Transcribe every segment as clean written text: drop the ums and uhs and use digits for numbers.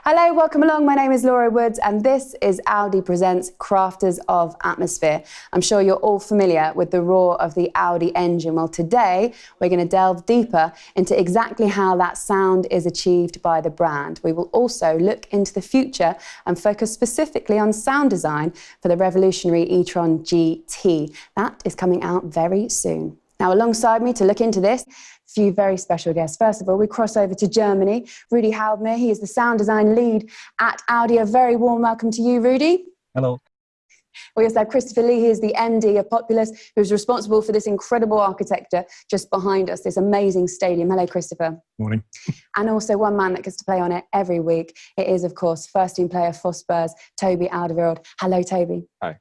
Hello, welcome along. My name is Laura Woods and this is Audi Presents Crafters of Atmosphere. I'm sure you're all familiar with the roar of the Audi engine. Well, today we're going to delve deeper into exactly how that sound is achieved by the brand. We will also look into the future and focus specifically on sound design for the revolutionary e-tron GT. That is coming out very soon. Now, alongside me to look into this, a few very special guests. First of all, we cross over to Germany. Rudi Halbmeir, he is the sound design lead at Audi. A very warm welcome to you, Rudi. Hello. We also have Christopher Lee, he is the MD of Populous, who's responsible for this incredible architecture just behind us, this amazing stadium. Hello, Christopher. Morning. And also one man that gets to play on it every week. It is, of course, first-team player for Spurs, Toby Alderweireld. Hello, Toby. Hi.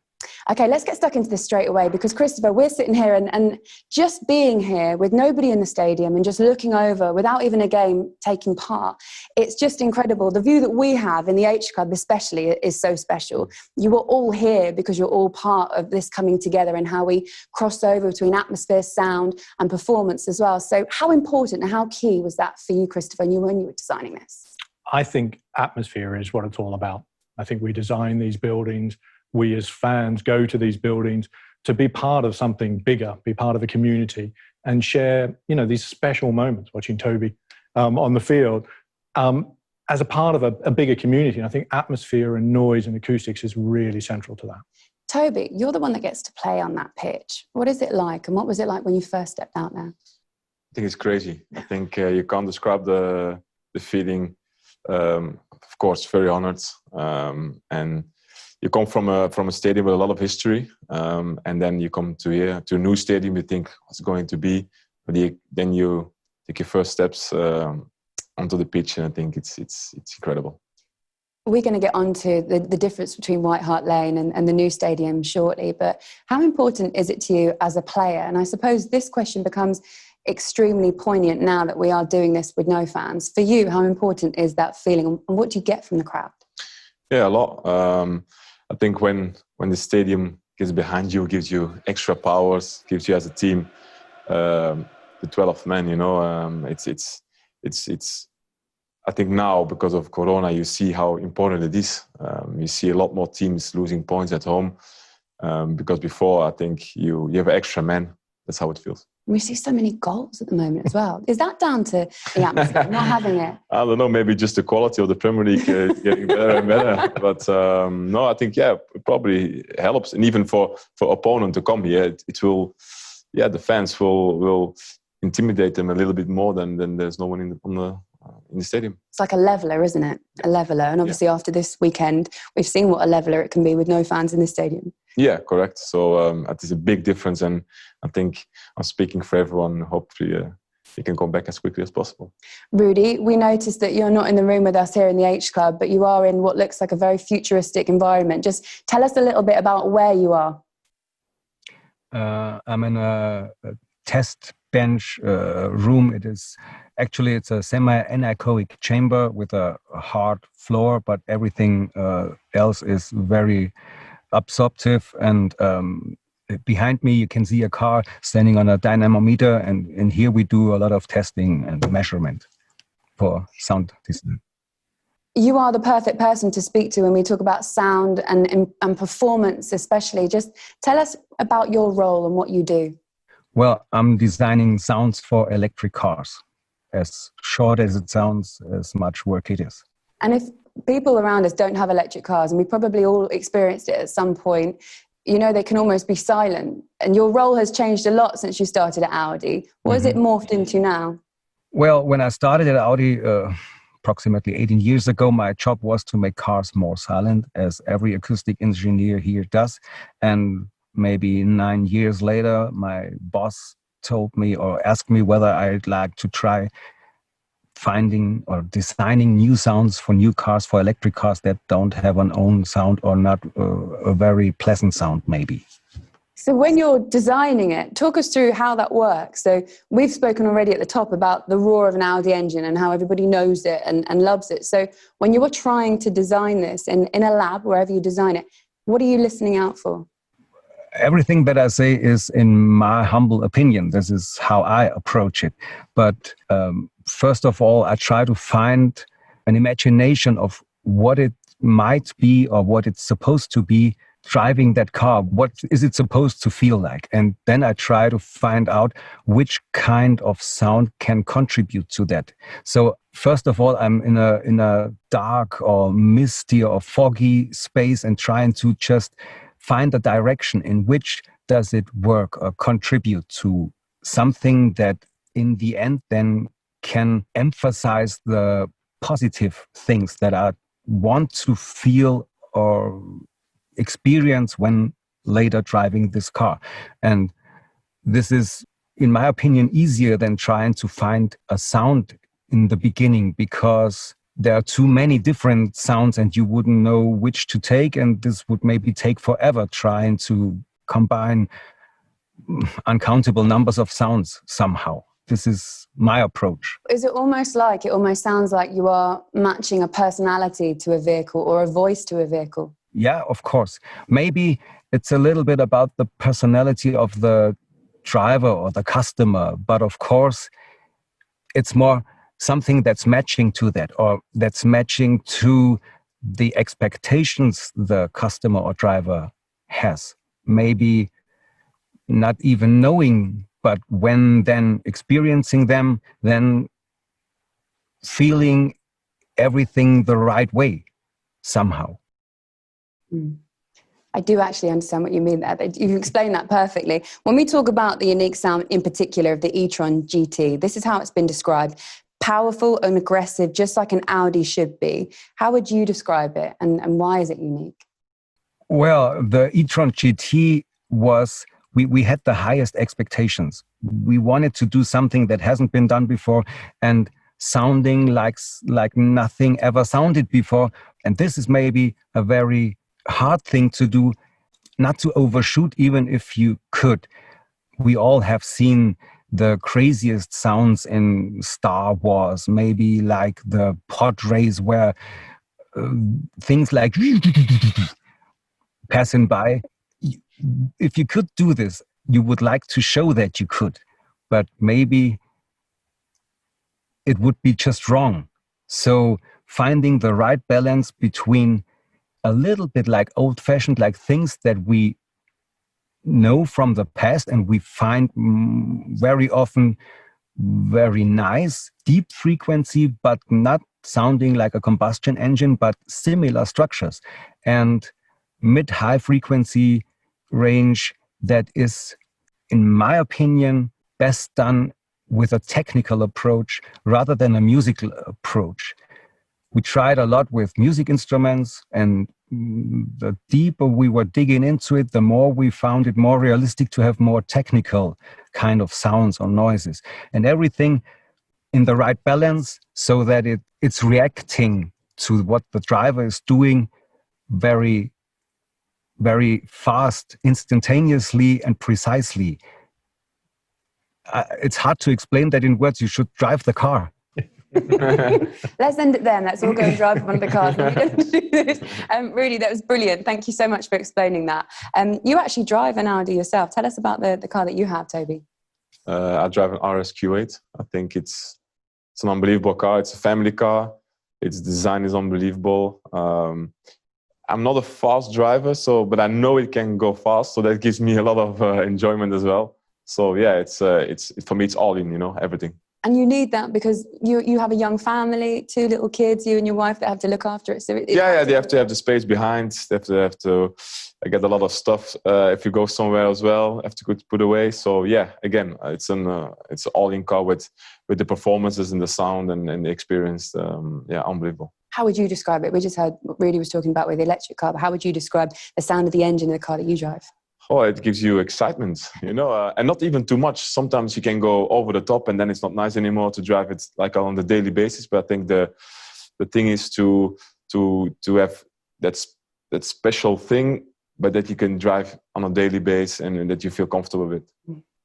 Okay, let's get stuck into this straight away because, Christopher, we're sitting here and just being here with nobody in the stadium and just looking over without even a game taking part, it's just incredible. The view that we have in the H Club especially is so special. You are all here because you're all part of this coming together and how we cross over between atmosphere, sound and performance as well. So how important and how key was that for you, Christopher, when you were designing this? I think atmosphere is what it's all about. I think we design these buildings. We as fans go to these buildings to be part of something bigger, be part of a community and share, these special moments, watching Toby on the field as a part of a bigger community. And I think atmosphere and noise and acoustics is really central to that. Toby, you're the one that gets to play on that pitch. What is it like? And what was it like when you first stepped out there? I think it's crazy. I think you can't describe the feeling. Of course, very honored. And you come from a stadium with a lot of history, and then you come to a new stadium. You think what's it going to be, but then you take your first steps onto the pitch, and I think it's incredible. We're going to get on to the difference between White Hart Lane and the new stadium shortly, but how important is it to you as a player? And I suppose this question becomes extremely poignant now that we are doing this with no fans. For you, how important is that feeling, and what do you get from the crowd? Yeah, a lot. I think when the stadium gets behind you, gives you extra powers, gives you as a team the 12 men. It's. I think now because of Corona, you see how important it is. You see a lot more teams losing points at home because before I think you have extra men. That's how it feels. We see so many goals at the moment as well. Is that down to the atmosphere, not having it? I don't know, maybe just the quality of the Premier League getting better and better. But no, I think, it probably helps. And even for opponent to come here, it will, the fans will intimidate them a little bit more than there's no one in the stadium. It's like a leveller, isn't it? A leveller. And obviously after this weekend, we've seen what a leveller it can be with no fans in the stadium. Yeah, correct. So it is a big difference. And I think I'm speaking for everyone. Hopefully you can come back as quickly as possible. Rudi, we noticed that you're not in the room with us here in the H Club, but you are in what looks like a very futuristic environment. Just tell us a little bit about where you are. I'm in a test bench room. It's a semi-anechoic chamber with a hard floor, but everything else is very absorptive. And behind me, you can see a car standing on a dynamometer. And here we do a lot of testing and measurement for sound design. You are the perfect person to speak to when we talk about sound and performance, especially. Just tell us about your role and what you do. Well, I'm designing sounds for electric cars. As short as it sounds, as much work it is. And if people around us don't have electric cars, and we probably all experienced it at some point, they can almost be silent. And your role has changed a lot since you started at Audi. What has it morphed into now? Well, when I started at Audi approximately 18 years ago, my job was to make cars more silent, as every acoustic engineer here does. And maybe 9 years later, my boss told me or asked me whether I'd like to try finding or designing new sounds for new cars, for electric cars that don't have an own sound or not a very pleasant sound, maybe. So when you're designing it, talk us through how that works. So we've spoken already at the top about the roar of an Audi engine and how everybody knows it and loves it. So when you were trying to design this in a lab, wherever you design it, what are you listening out for? Everything that I say is in my humble opinion. This is how I approach it. But first of all, I try to find an imagination of what it might be or what it's supposed to be driving that car. What is it supposed to feel like? And then I try to find out which kind of sound can contribute to that. So first of all, I'm in a dark or misty or foggy space and trying to just find a direction in which does it work or contribute to something that in the end then can emphasize the positive things that I want to feel or experience when later driving this car. And this is, in my opinion, easier than trying to find a sound in the beginning, because there are too many different sounds and you wouldn't know which to take, and this would maybe take forever trying to combine uncountable numbers of sounds somehow. This is my approach. Is it almost sounds like you are matching a personality to a vehicle or a voice to a vehicle? Yeah, of course. Maybe it's a little bit about the personality of the driver or the customer, but of course it's more something that's matching to that, or that's matching to the expectations the customer or driver has. Maybe not even knowing, but when then experiencing them, then feeling everything the right way somehow. I do actually understand what you mean there. You explained that perfectly. When we talk about the unique sound in particular of the e-tron GT, this is how it's been described. Powerful and aggressive, just like an Audi should be. How would you describe it, and why is it unique? Well, the e-tron GT was, we had the highest expectations. We wanted to do something that hasn't been done before and sounding like nothing ever sounded before. And this is maybe a very hard thing to do, not to overshoot, even if you could. We all have seen the craziest sounds in Star Wars, maybe like the pod race where things like passing by. If you could do this, you would like to show that you could, but maybe it would be just wrong. So finding the right balance between a little bit like old-fashioned, like things that we know from the past and we find very often very nice, deep frequency, but not sounding like a combustion engine, but similar structures, and mid-high frequency range that is, in my opinion, best done with a technical approach rather than a musical approach. We tried a lot with music instruments, and the deeper we were digging into it, the more we found it more realistic to have more technical kind of sounds or noises, and everything in the right balance so that it's reacting to what the driver is doing very, very fast, instantaneously and precisely. It's hard to explain that in words. You should drive the car. Let's end it then. Let's all go and drive one of the cars. We don't do this. Rudy, that was brilliant. Thank you so much for explaining that. You actually drive an Audi yourself. Tell us about the car that you have, Toby. I drive an RSQ8. I think it's an unbelievable car. It's a family car. Its design is unbelievable. I'm not a fast driver, but I know it can go fast, so that gives me a lot of enjoyment as well. So yeah, it's for me, it's all in, everything. And you need that because you have a young family, 2 little kids, you and your wife that have to look after it. So they have to have the space behind. They have to get a lot of stuff. If you go somewhere as well, have to put away. So yeah, again, it's an all-in car with the performances and the sound and the experience. Unbelievable. How would you describe it? We just heard what Rudy was talking about with the electric car, but how would you describe the sound of the engine in the car that you drive? Oh, it gives you excitement, and not even too much. Sometimes you can go over the top and then it's not nice anymore to drive it like on the daily basis. But I think the thing is to have that special thing, but that you can drive on a daily basis and that you feel comfortable with.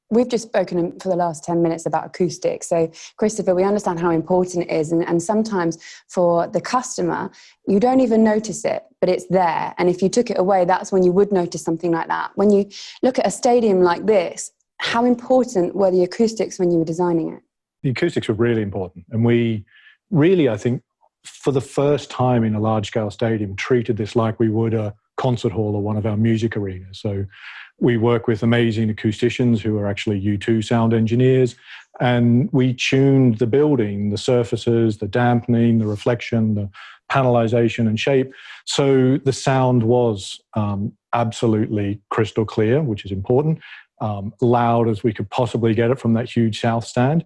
We've just spoken for the last 10 minutes about acoustics. So, Christopher, we understand how important it is. And sometimes for the customer, you don't even notice it, but it's there. And if you took it away, that's when you would notice something like that. When you look at a stadium like this, how important were the acoustics when you were designing it? The acoustics were really important. And we really, I think, for the first time in a large-scale stadium, treated this like we would a concert hall or one of our music arenas. So we work with amazing acousticians who are actually U2 sound engineers, and we tuned the building, the surfaces, the dampening, the reflection, the panelization and shape. So the sound was absolutely crystal clear, which is important, loud as we could possibly get it from that huge south stand.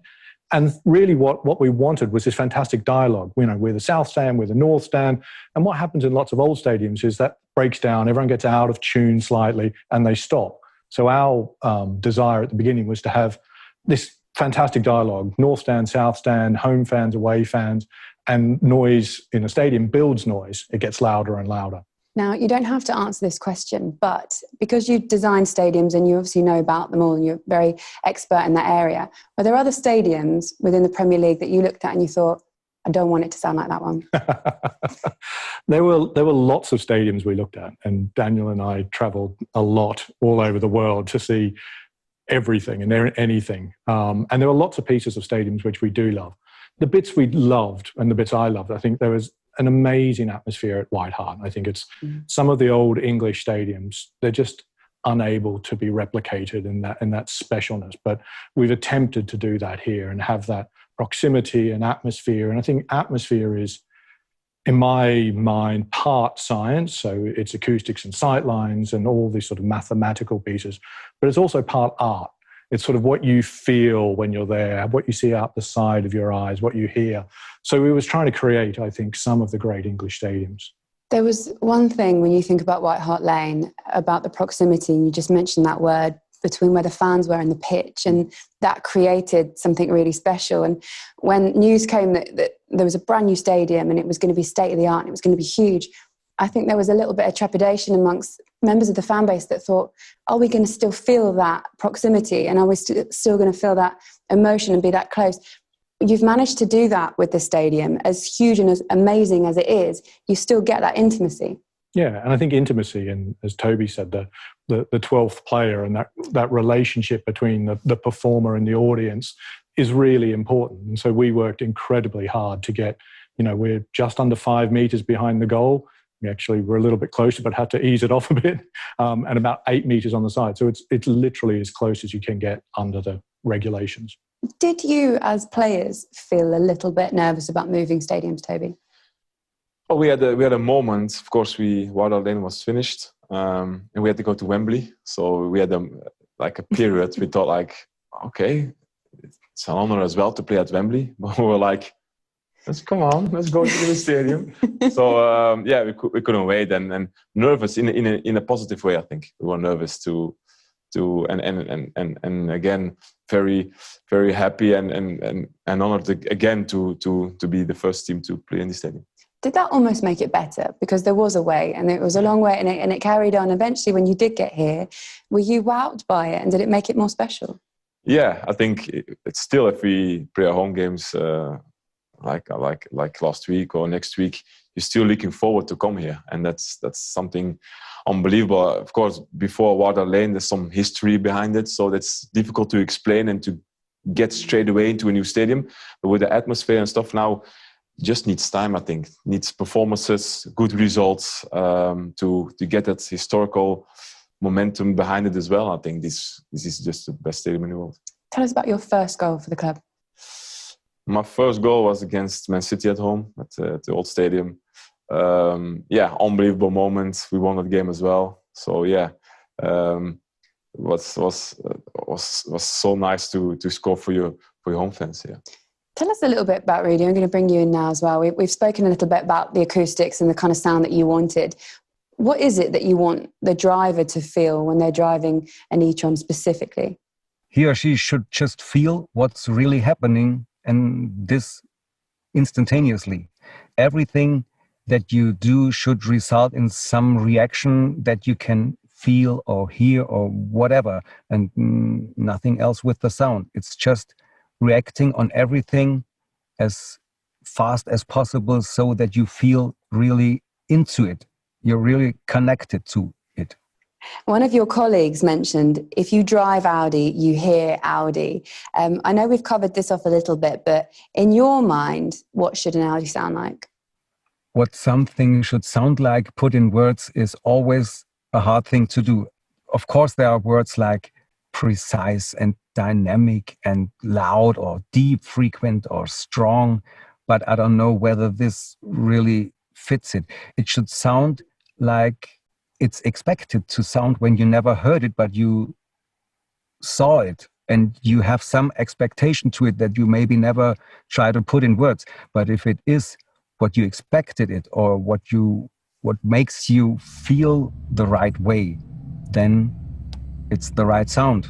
And really what we wanted was this fantastic dialogue. You know, we're the south stand, we're the north stand. And what happens in lots of old stadiums is that breaks down, everyone gets out of tune slightly, and they stop. So our desire at the beginning was to have this fantastic dialogue, north stand, south stand, home fans, away fans, and noise in a stadium builds noise. It gets louder and louder. Now, you don't have to answer this question, but because you design stadiums and you obviously know about them all and you're very expert in that area, were there other stadiums within the Premier League that you looked at and you thought, I don't want it to sound like that one? There were lots of stadiums we looked at, and Daniel and I travelled a lot all over the world to see everything and anything. And there were lots of pieces of stadiums which we do love. The bits we loved and the bits I loved, I think there was an amazing atmosphere at White Hart. I think it's some of the old English stadiums, they're just unable to be replicated in that specialness. But we've attempted to do that here and have that proximity and atmosphere. And I think atmosphere is, in my mind, part science. So it's acoustics and sightlines and all these sort of mathematical pieces, but it's also part art. It's sort of what you feel when you're there, what you see out the side of your eyes, what you hear. So we was trying to create, I think, some of the great English stadiums. There was one thing when you think about White Hart Lane, about the proximity, and you just mentioned that word, between where the fans were and the pitch, and that created something really special. And when news came that there was a brand new stadium and it was going to be state-of-the-art and it was going to be huge, I think there was a little bit of trepidation amongst members of the fan base that thought, are we going to still feel that proximity, and are we still going to feel that emotion and be that close? You've managed to do that with the stadium. As huge and as amazing as it is, you still get that intimacy. Yeah, and I think intimacy, and as Toby said, the 12th player and that relationship between the performer and the audience is really important. And so we worked incredibly hard to get, we're just under 5 meters behind the goal. We actually were a little bit closer, but had to ease it off a bit, and about 8 meters on the side. So it's literally as close as you can get under the regulations. Did you, as players, feel a little bit nervous about moving stadiums, Toby? Oh, we had a moment. Of course, White Hart Lane was finished, and we had to go to Wembley. So we had a period. We thought okay, it's an honor as well to play at Wembley. But we were like, let's go to the stadium. So we couldn't wait, and nervous in a positive way. I think we were nervous to and again very, very happy and honored again to be the first team to play in the stadium. Did that almost make it better? Because there was a wait, and it was a long wait, and it carried on. Eventually, when you did get here, were you wowed by it, and did it make it more special? Yeah, I think it's still, if we play our home games like last week or next week, you're still looking forward to come here, and that's something unbelievable. Of course, before White Hart Lane, there's some history behind it, so that's difficult to explain and to get straight away into a new stadium. But with the atmosphere and stuff now, just needs time, I think. Needs performances, good results to get that historical momentum behind it as well. I think this is just the best stadium in the world. Tell us about your first goal for the club. My first goal was against Man City at home at the old stadium. Unbelievable moment. We won that game as well. So was so nice to score for your home fans. Yeah. Tell us a little bit about Rudy. I'm going to bring you in now as well. We've spoken a little bit about the acoustics and the kind of sound that you wanted. What is it that you want the driver to feel when they're driving an e-tron specifically? He or she should just feel what's really happening, and this instantaneously. Everything that you do should result in some reaction that you can feel or hear or whatever, and nothing else with the sound. It's just reacting on everything as fast as possible so that you feel really into it. You're really connected to it. One of your colleagues mentioned, if you drive Audi, you hear Audi. I know we've covered this off a little bit, but in your mind, what should an Audi sound like? what something should sound like put in words is always a hard thing to do. Of course, there are words like precise and dynamic and loud or deep, frequent or strong, but I don't know whether this really fits it. It should sound like it's expected to sound when you never heard it, but you saw it and you have some expectation to it that you maybe never try to put in words. But if it is what you expected it, or what makes you feel the right way, then it's the right sound.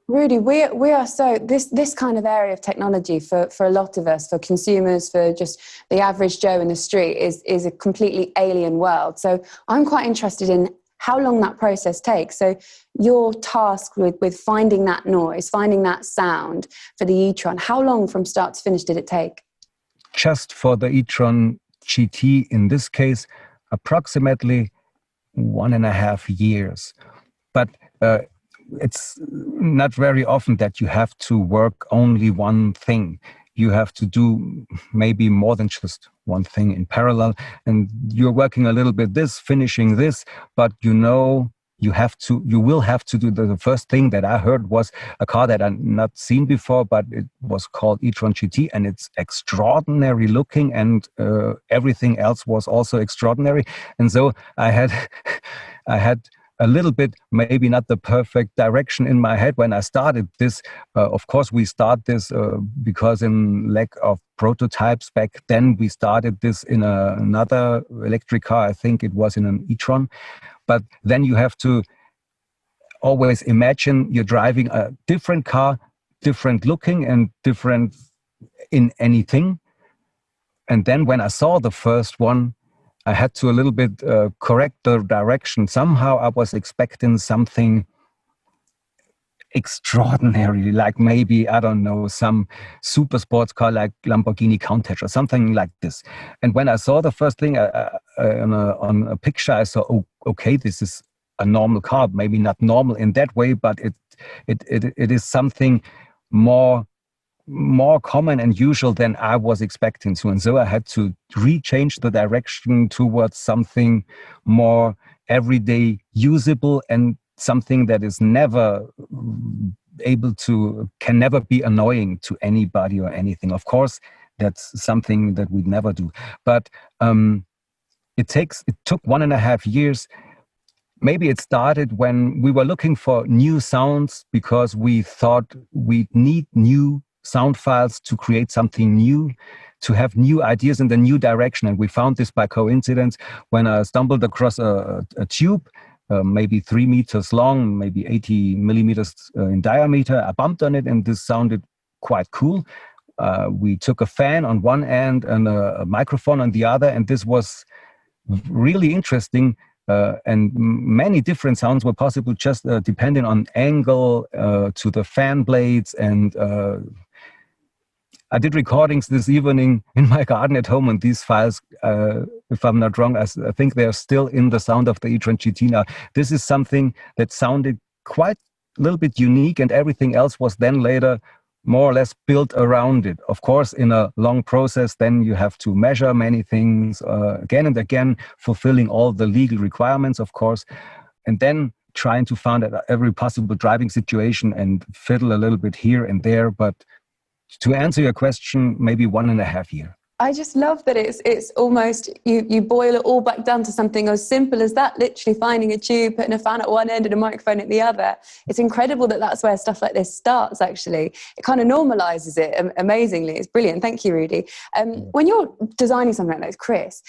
Rudy, we are so this kind of area of technology for a lot of us, for consumers, for just the average Joe in the street is a completely alien world. So I'm quite interested in how long that process takes. So your task with finding that noise, finding that sound for the e-tron, how long from start to finish did it take? Just for the e-tron GT, in this case, approximately 1.5 years. But it's not very often that you have to work only one thing. You have to do maybe more than just one thing in parallel. And you're working a little bit this, finishing this, but you will have to do the first thing that I heard was a car that I've not seen before, but it was called e-tron GT, and it's extraordinary looking, and everything else was also extraordinary. And so I had a little bit, maybe not the perfect direction in my head when I started this. Of course, we start this because in lack of prototypes back then, we started this in another electric car. I think it was in an e-tron. But then you have to always imagine you're driving a different car, different looking and different in anything. And then when I saw the first one, I had to a little bit correct the direction. Somehow I was expecting something extraordinary, like maybe, I don't know, some super sports car like Lamborghini Countach or something like this. And when I saw the first thing on a picture, I saw, oh, okay, this is a normal car. Maybe not normal in that way, but it is something more common and usual than I was expecting to. And so I had to rechange the direction towards something more everyday usable and something that is never can never be annoying to anybody or anything. Of course, that's something that we'd never do. But it took 1.5 years. Maybe it started when we were looking for new sounds because we thought we'd need new sound files to create something new, to have new ideas in the new direction. And we found this by coincidence when I stumbled across a tube, maybe 3 meters long, maybe 80 millimeters in diameter. I bumped on it and this sounded quite cool. We took a fan on one end and a microphone on the other, and this was really interesting. And many different sounds were possible just depending on angle to the fan blades. And I did recordings this evening in my garden at home, and these files, if I'm not wrong, I think they're still in the sound of the e-tron GT now. This is something that sounded quite a little bit unique, and everything else was then later more or less built around it. Of course, in a long process, then you have to measure many things again and again, fulfilling all the legal requirements, of course, and then trying to find every possible driving situation and fiddle a little bit here and there. But to answer your question, maybe 1.5 years. I just love that it's almost, you boil it all back down to something as simple as that, literally finding a tube, putting a fan at one end and a microphone at the other. It's incredible that that's where stuff like this starts, actually. It kind of normalizes it amazingly. It's brilliant. Thank you, Rudy. When you're designing something like this, Chris,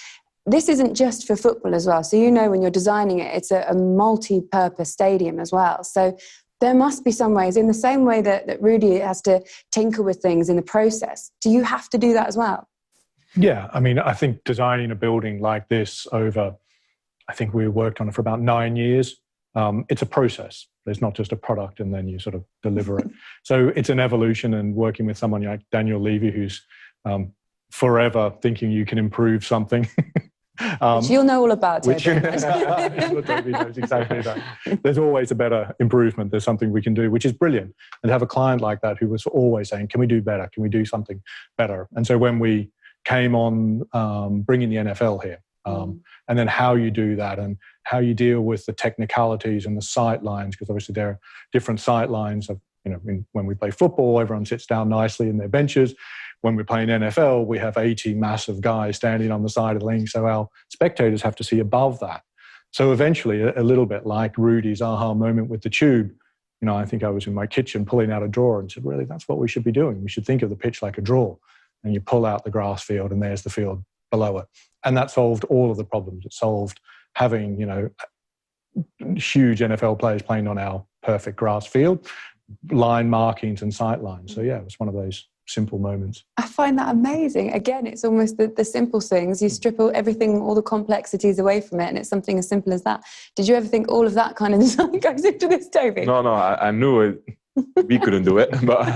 this isn't just for football as well. So when you're designing it, it's a multi-purpose stadium as well. So there must be some ways, in the same way that Rudy has to tinker with things in the process. Do you have to do that as well? Yeah, I mean, I think designing a building like this over, I think we worked on it for about 9 years. It's a process. It's not just a product and then you sort of deliver it. So it's an evolution, and working with someone like Daniel Levy, who's forever thinking you can improve something Which you'll know all about, Toby. Which Toby knows exactly that. There's always a better improvement. There's something we can do, which is brilliant. And to have a client like that who was always saying, can we do better? Can we do something better? And so when we came on bringing the NFL here, and then how you do that and how you deal with the technicalities and the sight lines, because obviously there are different sight lines of, when we play football, everyone sits down nicely in their benches. When we're playing NFL, we have 80 massive guys standing on the side of the lane, so our spectators have to see above that. So eventually, a little bit like Rudy's aha moment with the tube, I think I was in my kitchen pulling out a drawer and said, really, that's what we should be doing. We should think of the pitch like a drawer. And you pull out the grass field and there's the field below it. And that solved all of the problems. It solved having, huge NFL players playing on our perfect grass field, line markings and sight lines. So yeah, it was one of those simple moments. I find that amazing. Again, it's almost the simple things. You strip everything, all the complexities away from it, and it's something as simple as that. Did you ever think all of that kind of design goes into this, Toby? No, I knew it. We couldn't do it, but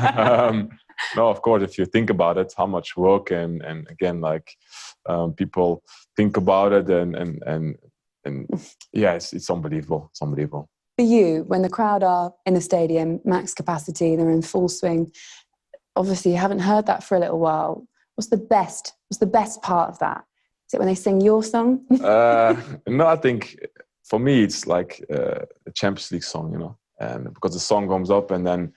no, of course, if you think about it, how much work and again, like people think about it and yeah, it's unbelievable. It's unbelievable. For you, when the crowd are in the stadium, max capacity, they're in full swing. Obviously, you haven't heard that for a little while. What's the best part of that? Is it when they sing your song? No, I think for me it's like a Champions League song, and because the song comes up and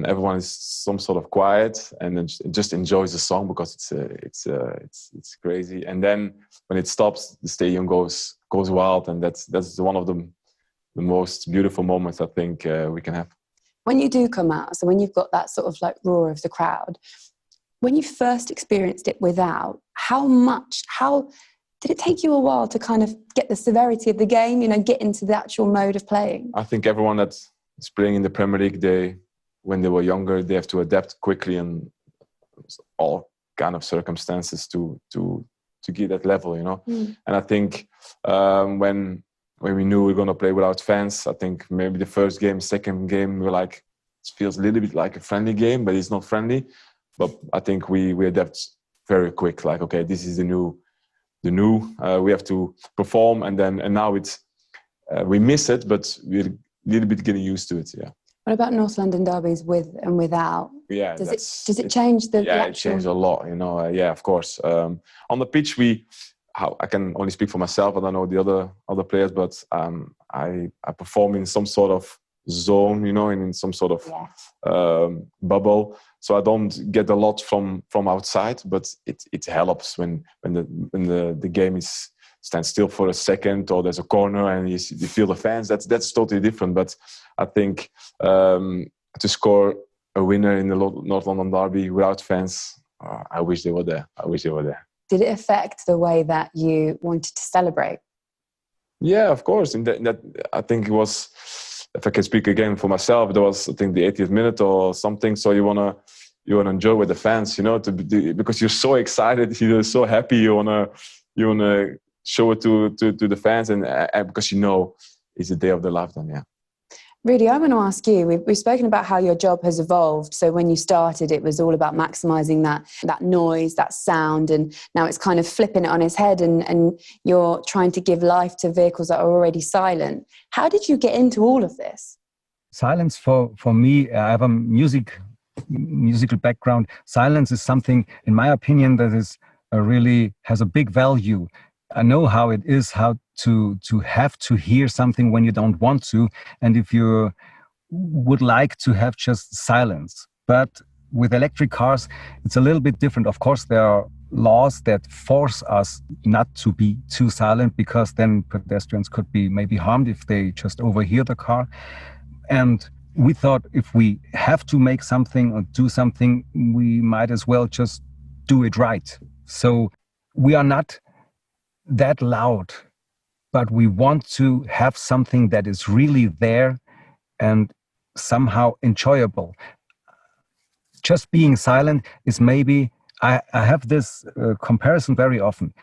everyone is some sort of quiet and then just enjoys the song because it's crazy. And then when it stops, the stadium goes wild, and that's one of the most beautiful moments I think we can have. When you do come out, so when you've got that sort of like roar of the crowd, when you first experienced it without, how did it take you a while to kind of get the severity of the game, get into the actual mode of playing? I think everyone that is playing in the Premier League, when they were younger, they have to adapt quickly in all kind of circumstances to get that level, And I think when we knew we were going to play without fans, I think maybe the first game, second game, we were like, it feels a little bit like a friendly game, but it's not friendly. But I think we adapt very quick. Like, okay, this is the new. We have to perform, and now it's we miss it, but we're a little bit getting used to it. Yeah. What about North London derbies with and without? Yeah, does it change the? Yeah, actual... it changed a lot. Yeah, of course. On the pitch, I can only speak for myself. I don't know the other players, but I perform in some sort of zone, in some sort of bubble. So I don't get a lot from outside, but it helps when the game stands still for a second, or there's a corner and you feel the fans. That's totally different. But I think to score a winner in the North London derby without fans, I wish they were there. Did it affect the way that you wanted to celebrate? Yeah, of course. In that I think it was, if I can speak again for myself, there was, I think, the 80th minute or something. So you wanna enjoy with the fans, because you're so excited, you're so happy, you wanna show it to the fans, and because it's the day of their life. Then, yeah. Rudy, I want to ask you, we've spoken about how your job has evolved. So when you started, it was all about maximising that noise, that sound, and now it's kind of flipping it on its head, and you're trying to give life to vehicles that are already silent. How did you get into all of this? Silence for me, I have a musical background. Silence is something, in my opinion, that is really has a big value. I know how it is, how to have to hear something when you don't want to, and if you would like to have just silence. But with electric cars, it's a little bit different. Of course, there are laws that force us not to be too silent, because then pedestrians could be maybe harmed if they just overhear the car. And we thought if we have to make something or do something, we might as well just do it right. So we are not that loud, but we want to have something that is really there and somehow enjoyable. Just being silent is maybe, I have this comparison very often.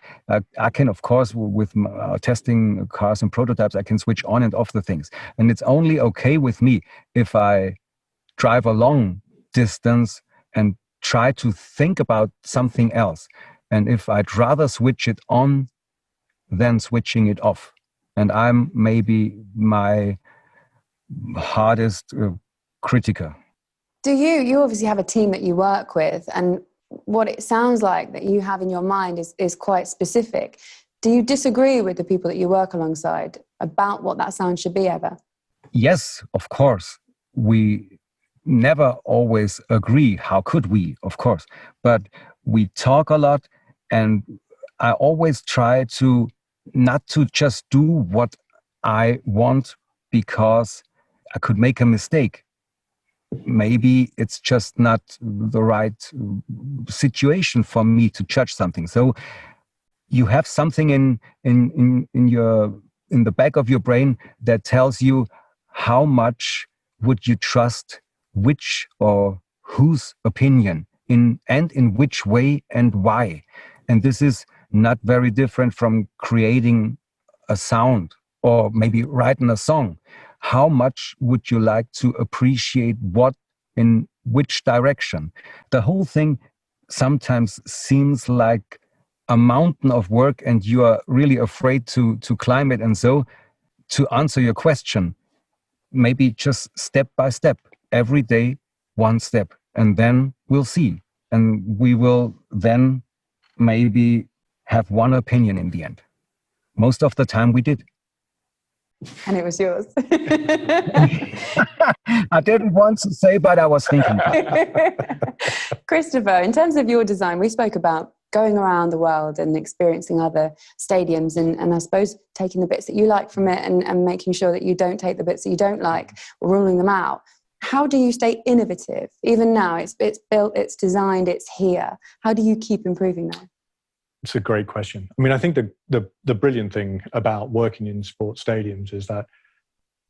I can, of course, with testing cars and prototypes, I can switch on and off the things. And it's only okay with me if I drive a long distance and try to think about something else. And if I'd rather switch it on than switching it off. And I'm maybe my hardest critiker. Do you obviously have a team that you work with, and what it sounds like that you have in your mind is quite specific. Do you disagree with the people that you work alongside about what that sound should be ever? Yes, of course. We never always agree. How could we? Of course. But we talk a lot, and I always try to not to just do what I want because I could make a mistake. Maybe it's just not the right situation for me to judge something. So you have something in the back of your brain that tells you how much would you trust which or whose opinion and in which way and why. And this is not very different from creating a sound or maybe writing a song. How much would you like to appreciate what in which direction? The whole thing sometimes seems like a mountain of work and you are really afraid to climb it. And so to answer your question, maybe just step by step, every day, one step, and then we'll see. And we will then maybe have one opinion in the end. Most of the time we did. And it was yours. I didn't want to say, but I was thinking about it. Christopher, in terms of your design, we spoke about going around the world and experiencing other stadiums and I suppose taking the bits that you like from it and making sure that you don't take the bits that you don't like or ruling them out. How do you stay innovative? Even now, it's built, it's designed, it's here. How do you keep improving that? It's a great question. I mean, I think the brilliant thing about working in sports stadiums is that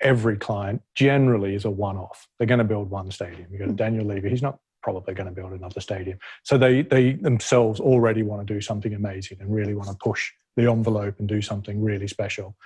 every client generally is a one-off. They're going to build one stadium. You go to Daniel Levy, he's not probably going to build another stadium. So they themselves already want to do something amazing and really want to push the envelope and do something really special.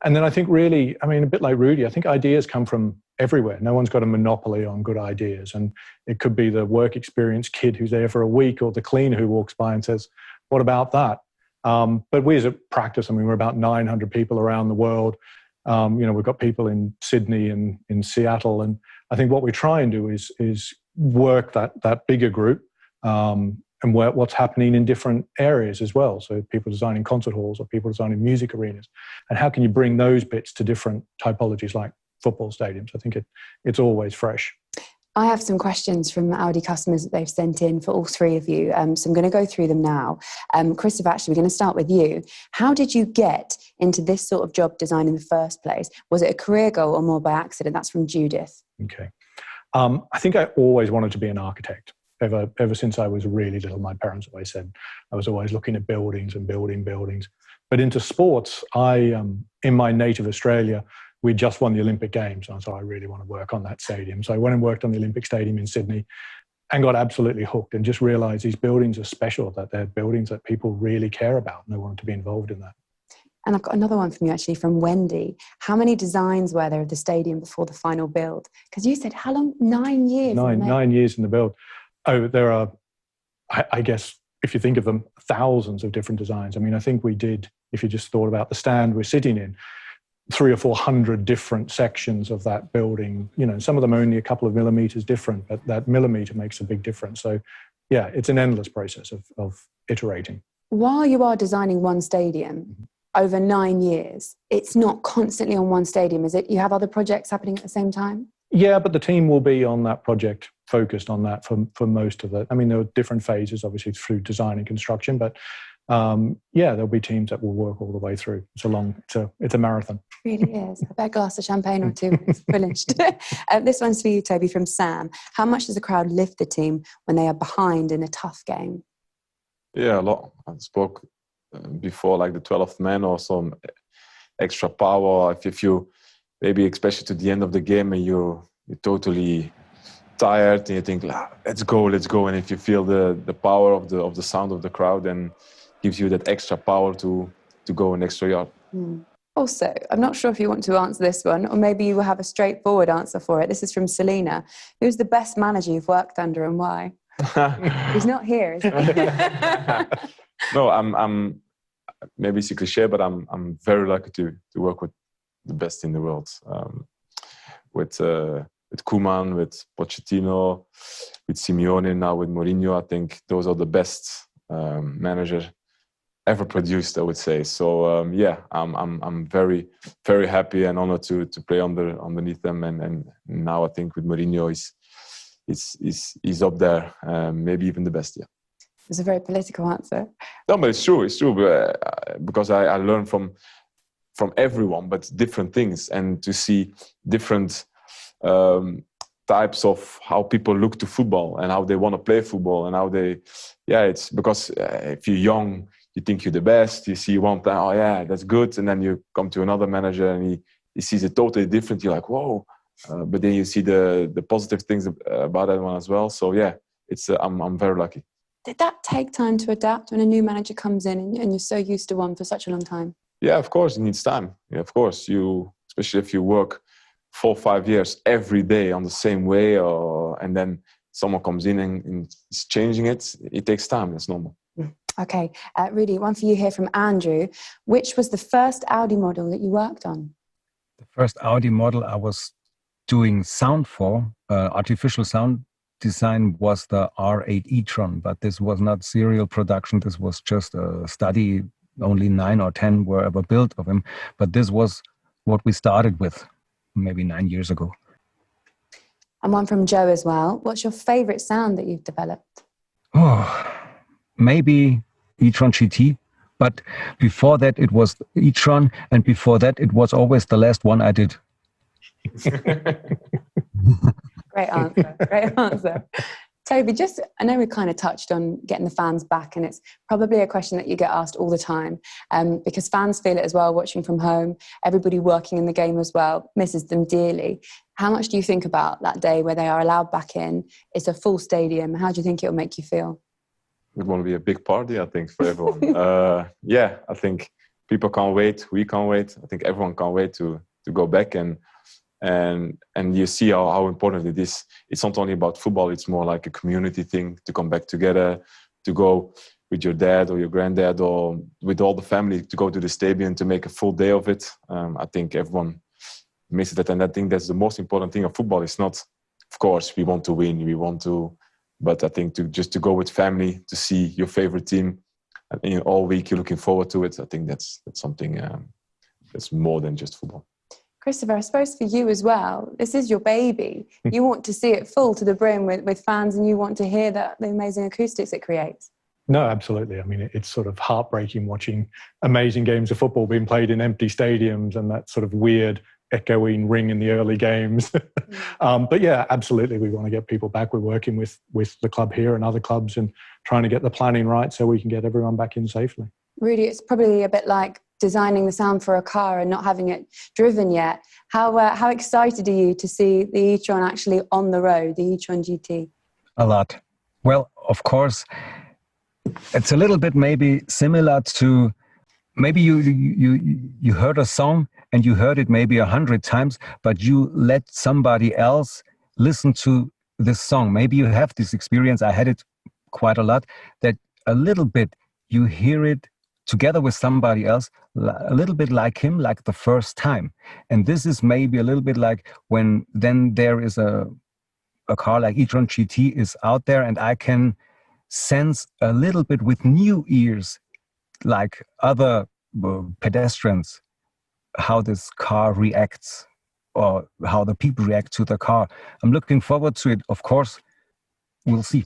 And then I think really, I mean, a bit like Rudy, I think ideas come from everywhere. No one's got a monopoly on good ideas. And it could be the work experience kid who's there for a week or the cleaner who walks by and says, what about that? But we as a practice, I mean, we're about 900 people around the world. We've got people in Sydney and in Seattle. And I think what we try and do is work that bigger group and work what's happening in different areas as well. So people designing concert halls or people designing music arenas. And how can you bring those bits to different typologies like football stadiums? I think it's always fresh. I have some questions from Audi customers that they've sent in for all three of you. So I'm going to go through them now. Christopher, actually, we're going to start with you. How did you get into this sort of job design in the first place? Was it a career goal or more by accident? That's from Judith. Okay. I think I always wanted to be an architect. Ever since I was really little, my parents always said I was always looking at buildings and building buildings. But into sports, in my native Australia, we just won the Olympic Games. And so I really want to work on that stadium. So I went and worked on the Olympic Stadium in Sydney and got absolutely hooked and just realized these buildings are special, that they're buildings that people really care about and they want to be involved in that. And I've got another one from you, actually, from Wendy. How many designs were there of the stadium before the final build? Because you said, how long? 9 years. 9 years in the build. Oh, there are, I guess, if you think of them, thousands of different designs. I mean, I think we did, if you just thought about the stand we're sitting in, 300 or 400 different sections of that building. Some of them are only a couple of millimeters different, but that millimeter makes a big difference. So, yeah, it's an endless process of iterating. While you are designing one stadium over 9 years, it's not constantly on one stadium, is it? You have other projects happening at the same time? Yeah, but the team will be on that project, focused on that for most of it. I mean, there are different phases, obviously, through design and construction, but there'll be teams that will work all the way through. It's a marathon. It really is. I bet a glass of champagne or two when it's finished. This one's for you, Toby, from Sam. How much does the crowd lift the team when they are behind in a tough game? Yeah, a lot. I spoke before, like the 12th man or some extra power. If you maybe, especially to the end of the game, and you're totally tired, and you think, let's go. And if you feel the power of the sound of the crowd, then gives you that extra power to go an extra yard. Also, I'm not sure if you want to answer this one, or maybe you will have a straightforward answer for it. This is from Selena. Who's the best manager you've worked under and why? He's not here, is he? No, maybe it's a cliche, but I'm very lucky to work with the best in the world. With Koeman, with Pochettino, with Simeone, now with Mourinho. I think those are the best managers ever produced, I would say. So I'm very, very happy and honored to play underneath them. And now I think with Mourinho, he's up there, maybe even the best. Yeah. It's a very political answer. No, but it's true. It's true because I learn from everyone, but different things, and to see different types of how people look to football and how they want to play football and how they. Yeah, it's because if you're young, you think you're the best. You see one time, oh yeah, that's good, and then you come to another manager and he sees it totally different. You're like, whoa! But then you see the positive things about that one as well. So yeah, it's I'm very lucky. Did that take time to adapt when a new manager comes in and you're so used to one for such a long time? Yeah, of course, it needs time. Yeah, of course, especially if you work 4 or 5 years every day on the same way, and then someone comes in and is changing it. It takes time. That's normal. Okay, Rudy, one for you here from Andrew. Which was the first Audi model that you worked on? The first Audi model I was doing sound for, artificial sound design, was the R8 e-tron, but this was not serial production. This was just a study. Only 9 or 10 were ever built of him, but this was what we started with maybe 9 years ago. And one from Joe as well. What's your favorite sound that you've developed? Oh, maybe e-tron GT, but before that it was e-tron, and before that it was always the last one I did. Great answer. Great answer. Toby, I know we kind of touched on getting the fans back, and it's probably a question that you get asked all the time, because fans feel it as well, watching from home. Everybody working in the game as well misses them dearly. How much do you think about that day where they are allowed back in? It's a full stadium. How do you think it'll make you feel? It will be a big party, I think, for everyone. Yeah, I think people can't wait. We can't wait. I think everyone can't wait to go back and you see how important it is. It's not only about football, it's more like a community thing, to come back together, to go with your dad or your granddad or with all the family, to go to the stadium, to make a full day of it. I think everyone misses that, and I think that's the most important thing of football. It's not, of course, we want to win, but I think to go with family, to see your favorite team, and all week you're looking forward to it. I think that's something that's more than just football. Christopher, I suppose for you as well, this is your baby. You want to see it full to the brim with fans, and you want to hear the amazing acoustics it creates. No, absolutely. I mean, it's sort of heartbreaking watching amazing games of football being played in empty stadiums and that sort of weird echoing ring in the early games. But yeah, absolutely. We want to get people back. We're working with the club here and other clubs and trying to get the planning right so we can get everyone back in safely. Rudy, it's probably a bit like designing the sound for a car and not having it driven yet. How excited are you to see the e-tron actually on the road, the e-tron GT? A lot. Well, of course, it's a little bit maybe similar to maybe you heard a song and you heard it maybe 100 times, but you let somebody else listen to this song. Maybe you have this experience. I had it quite a lot, that a little bit you hear it together with somebody else, a little bit like him, like the first time. And this is maybe a little bit like when then there is a car like e-tron GT is out there, and I can sense a little bit with new ears, like other pedestrians, how this car reacts or how the people react to the car. I'm looking forward to it. Of course, we'll see.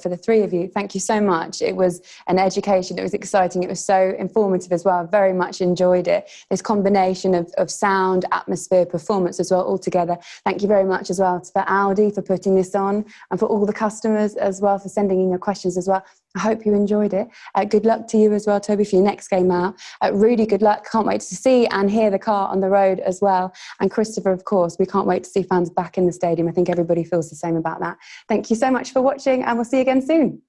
For the three of you, thank you so much. It was an education. It was exciting. It was so informative as well. I very much enjoyed it. This combination of sound, atmosphere, performance as well, all together. Thank you very much as well for Audi for putting this on, and for all the customers as well for sending in your questions as well. I hope you enjoyed it. Good luck to you as well, Toby, for your next game out. Rudy, good luck. Can't wait to see and hear the car on the road as well. And Christopher, of course, we can't wait to see fans back in the stadium. I think everybody feels the same about that. Thank you so much for watching, and we'll see you again soon.